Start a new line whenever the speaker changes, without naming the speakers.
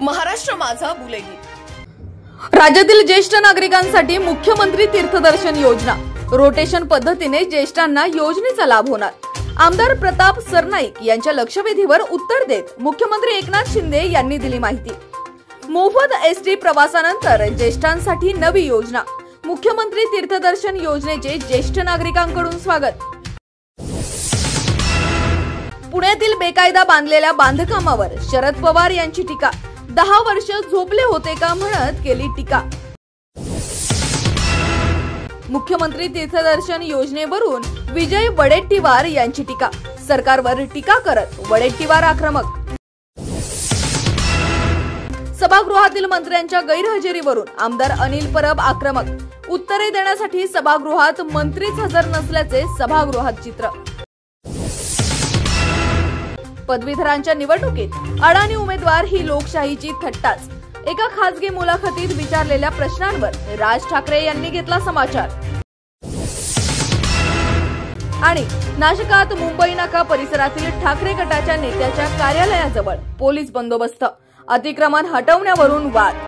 महाराष्ट्र माझा बुलेगी।
राज्यातील ज्येष्ठ नागरिकांसाठी मुख्यमंत्री तीर्थदर्शन योजना रोटेशन पद्धतीने ज्येष्ठांना योजनेचा लाभ होणार। आमदार प्रताप सरनाईक यांच्या लक्षवेधीवर उत्तर देत मुख्यमंत्री एकनाथ शिंदे यांनी दिली माहिती। मोफत एसटी प्रवासानंतर ज्येष्ठांसाठी नवी योजना, मुख्यमंत्री तीर्थदर्शन योजनेचे ज्येष्ठ नागरिकांकडून स्वागत। पुण्यातील बेकायदा बांधलेल्या बांधकामावर शरद पवार यांची टीका। 10 वर्ष झोपले होते का म्हणत केली टीका। मुख्यमंत्री तीर्थदर्शन योजनेवरून विजय वडेट्टीवार यांची टीका। सरकारवर टीका करत वडेट्टीवार आक्रमक। सभागृहातील मंत्र्यांच्या गैरहजेरीवरून आमदार अनिल परब आक्रमक। उत्तरे देण्यासाठी सभागृहात मंत्रीच हजर नसल्याचे सभागृहात चित्र। पदवीधरांच्या निवडणुकीत अडाणी उमेदवार ही लोकशाहीची थट्टाच। एका खासगी मुलाखतीत विचारलेल्या प्रश्नांवर राज ठाकरे यांनी घेतला समाचार। आणि नाशकात मुंबई नाका परिसरातील ठाकरे गटाच्या नेत्याच्या कार्यालयाजवळ पोलीस बंदोबस्त। अतिक्रमण हटवण्यावरून वाद।